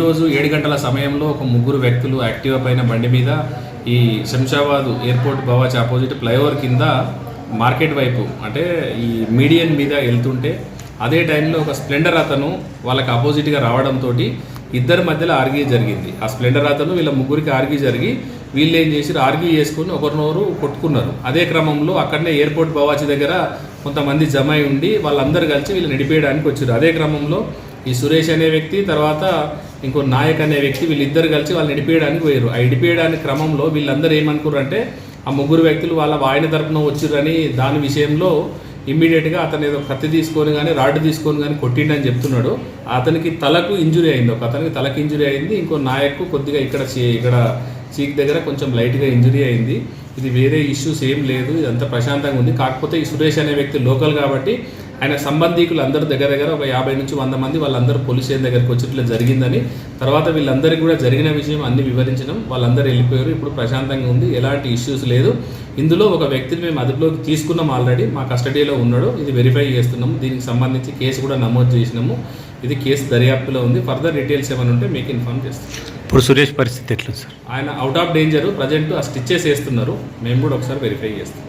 ఈరోజు 7 గంటల సమయంలో ఒక ముగ్గురు వ్యక్తులు యాక్టివా పైన బండి మీద ఈ శంషాబాద్ ఎయిర్పోర్ట్ బవాచ్ ఆపోజిట్ ఫ్లైఓవర్ కింద మార్కెట్ వైపు అంటే ఈ మీడియన్ మీద వెళ్తుంటే అదే టైంలో ఒక స్ప్లెండర్ అతను వాళ్ళకి ఆపోజిట్గా రావడంతో ఇద్దరి మధ్యలో ఆర్గ్యూ జరిగింది. ఆ స్ప్లెండర్ అతను వీళ్ళ ముగ్గురికి ఆర్గ్యూ జరిగి వీళ్ళు ఏం చేసి ఆర్గ్యూ చేసుకుని ఒకరినొకరు కొట్టుకున్నారు. అదే క్రమంలో అక్కడనే ఎయిర్పోర్ట్ బవాచి దగ్గర కొంతమంది జమ అయి ఉండి వాళ్ళందరూ కలిసి వీళ్ళు నడిపేయడానికి వచ్చారు. అదే క్రమంలో ఈ సురేష్ అనే వ్యక్తి తర్వాత ఇంకో నాయక్ అనే వ్యక్తి వీళ్ళిద్దరు కలిసి వాళ్ళు నడిపేయడానికి పోయారు. ఆ నడిపేయడానికి క్రమంలో వీళ్ళందరూ ఏమనుకున్నారంటే ఆ ముగ్గురు వ్యక్తులు వాళ్ళ ఆయన తరపున వచ్చిర్రని దాని విషయంలో ఇమ్మీడియట్గా అతను ఏదో కత్తి తీసుకొని కానీ రాడ్ తీసుకొని కానీ కొట్టిండని చెప్తున్నాడు. అతనికి తలకు ఇంజురీ అయింది, ఒక అతనికి తలకు ఇంజురీ అయింది, ఇంకో నాయకు కొద్దిగా ఇక్కడ చీక్ దగ్గర కొంచెం లైట్గా ఇంజురీ అయింది. ఇది వేరే ఇష్యూస్ ఏం లేదు, ఇదంతా ప్రశాంతంగా ఉంది. కాకపోతే ఈ సురేష్ అనే వ్యక్తి లోకల్ కాబట్టి ఆయన సంబంధికులు అందరూ దగ్గర ఒక 50 నుంచి 100 మంది వాళ్ళందరూ పోలీస్ స్టేషన్ దగ్గరికి వచ్చి ఇట్లా జరిగిందని తర్వాత వీళ్ళందరికీ కూడా జరిగిన విషయం అన్ని వివరించడం, వాళ్ళందరూ వెళ్ళిపోయారు. ఇప్పుడు ప్రశాంతంగా ఉంది, ఎలాంటి ఇష్యూస్ లేదు. ఇందులో ఒక వ్యక్తిని మేము అదుపులోకి తీసుకున్నాం, ఆల్రెడీ మా కస్టడీలో ఉన్నాడు, ఇది వెరిఫై చేస్తున్నాము. దీనికి సంబంధించి కేసు కూడా నమోదు చేసినాము. ఇది కేసు దర్యాప్తులో ఉంది. ఫర్దర్ డీటెయిల్స్ ఏమైనా ఉంటే మీకు ఇన్ఫార్మ్ చేస్తాం. ఇప్పుడు సురేష్ పరిస్థితి ఎట్లా సార్? ఆయన అవుట్ ఆఫ్ డేంజర్, ప్రజెంట్ ఆ స్టిచ్చెస్ వేస్తున్నారు. మేము కూడా ఒకసారి వెరిఫై చేస్తాం.